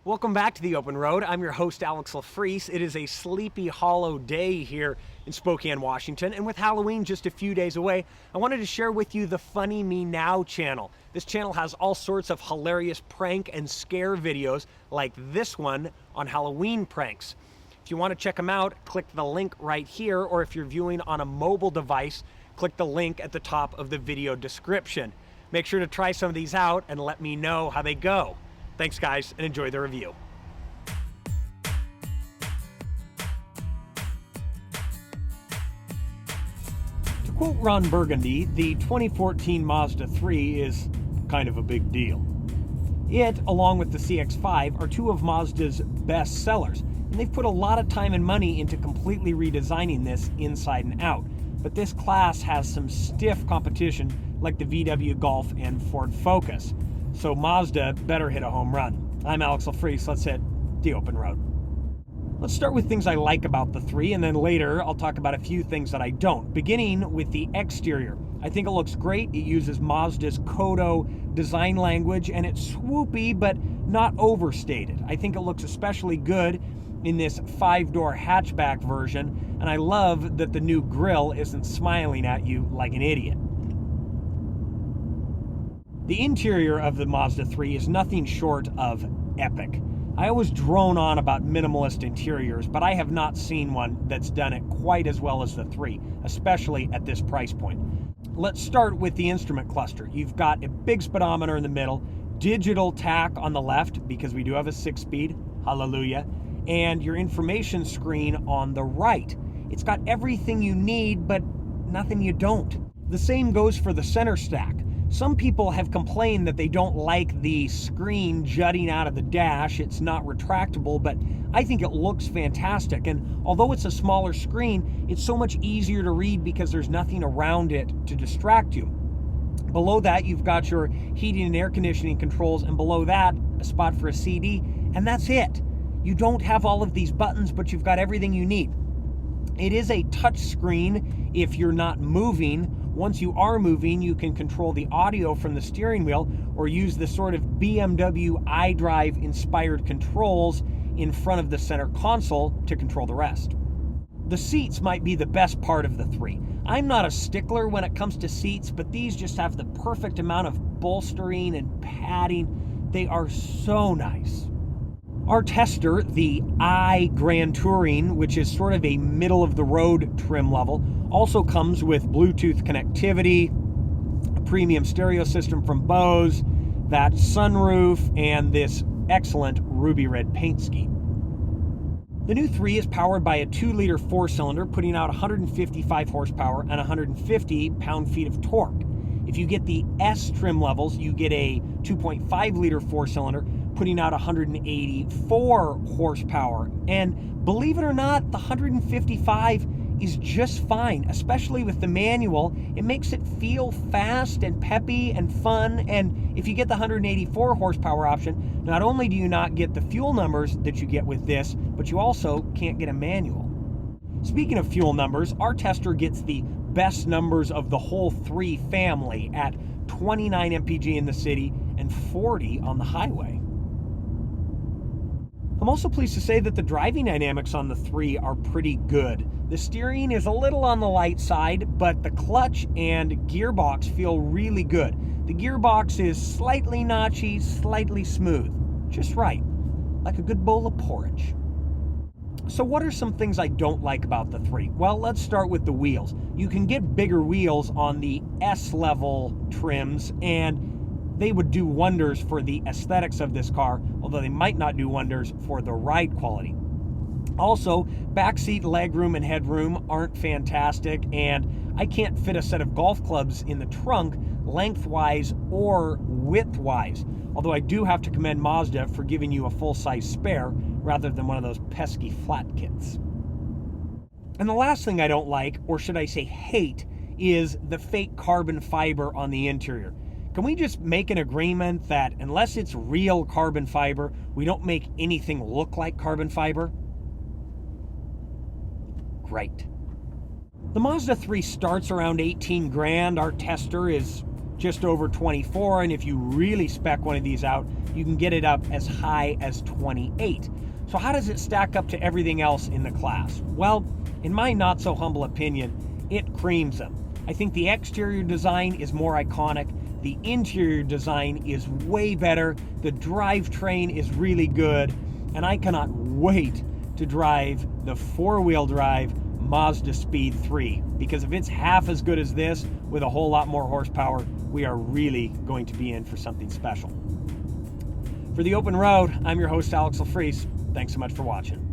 Welcome back to the Open Road. I'm your host, Alex Lefriec. It is a Sleepy Hollow day here in Spokane, Washington, and with Halloween just a few days away, I wanted to share with you the Funny Me Now channel. This channel has all sorts of hilarious prank and scare videos like this one on Halloween pranks. If you want to check them out, click the link right here, or if you're viewing on a mobile device, click the link at the top of the video description. Make sure to try some of these out and let me know how they go. Thanks, guys, and enjoy the review. To quote Ron Burgundy, the 2014 Mazda 3 is kind of a big deal. It, along with the CX-5, are two of Mazda's best sellers, and they've put a lot of time and money into completely redesigning this inside and out. But this class has some stiff competition like the VW Golf and Ford Focus. So Mazda better hit a home run. I'm Alex Lefriec, let's hit the open road. Let's start with things I like about the 3, and then later I'll talk about a few things that I don't. Beginning with the exterior. I think it looks great. It uses Mazda's Kodo design language, and it's swoopy but not overstated. I think it looks especially good in this 5-door hatchback version, and I love that the new grille isn't smiling at you like an idiot. The interior of the Mazda 3 is nothing short of epic. I always drone on about minimalist interiors, but I have not seen one that's done it quite as well as the 3, especially at this price point. Let's start with the instrument cluster. You've got a big speedometer in the middle, digital tach on the left, because we do have a 6-speed, hallelujah, and your information screen on the right. It's got everything you need, but nothing you don't. The same goes for the center stack. Some people have complained that they don't like the screen jutting out of the dash. It's not retractable, but I think it looks fantastic. And although it's a smaller screen, it's so much easier to read because there's nothing around it to distract you. Below that, you've got your heating and air conditioning controls, and below that, a spot for a CD, and that's it. You don't have all of these buttons, but you've got everything you need. It is a touch screen if you're not moving. Once you are moving, you can control the audio from the steering wheel or use the sort of BMW iDrive inspired controls in front of the center console to control the rest. The seats might be the best part of the 3. I'm not a stickler when it comes to seats, but these just have the perfect amount of bolstering and padding. They are so nice. Our tester, the i Grand Touring, which is sort of a middle-of-the-road trim level, also comes with Bluetooth connectivity, a premium stereo system from Bose, that sunroof, and this excellent ruby red paint scheme. The new 3 is powered by a 2-liter 4-cylinder, putting out 155 horsepower and 150 pound-feet of torque. If you get the S trim levels, you get a 2.5-liter 4-cylinder, putting out 184 horsepower. And believe it or not, the 155 is just fine, especially with the manual. It makes it feel fast and peppy and fun. And if you get the 184 horsepower option, not only do you not get the fuel numbers that you get with this, but you also can't get a manual. Speaking of fuel numbers, our tester gets the best numbers of the whole 3 family at 29 mpg in the city and 40 on the highway. I'm also pleased to say that the driving dynamics on the 3 are pretty good. The steering is a little on the light side, but the clutch and gearbox feel really good. The gearbox is slightly notchy, slightly smooth. Just right, like a good bowl of porridge. So what are some things I don't like about the 3? Well, let's start with the wheels. You can get bigger wheels on the S-level trims, and they would do wonders for the aesthetics of this car, although they might not do wonders for the ride quality. Also, backseat legroom and headroom aren't fantastic, and I can't fit a set of golf clubs in the trunk lengthwise or widthwise, although I do have to commend Mazda for giving you a full-size spare rather than one of those pesky flat kits. And the last thing I don't like, or should I say hate, is the fake carbon fiber on the interior. Can we just make an agreement that unless it's real carbon fiber, we don't make anything look like carbon fiber? Great. The Mazda 3 starts around 18 grand. Our tester is just over 24, and if you really spec one of these out, you can get it up as high as 28. So how does it stack up to everything else in the class? Well, in my not so humble opinion, it creams them. I think the exterior design is more iconic. The interior design is way better. The drivetrain is really good, and I cannot wait to drive the four-wheel drive Mazda Speed 3, because if it's half as good as this with a whole lot more horsepower, we are really going to be in for something special. For the Open Road, I'm your host, Alex Lefriec. Thanks so much for watching.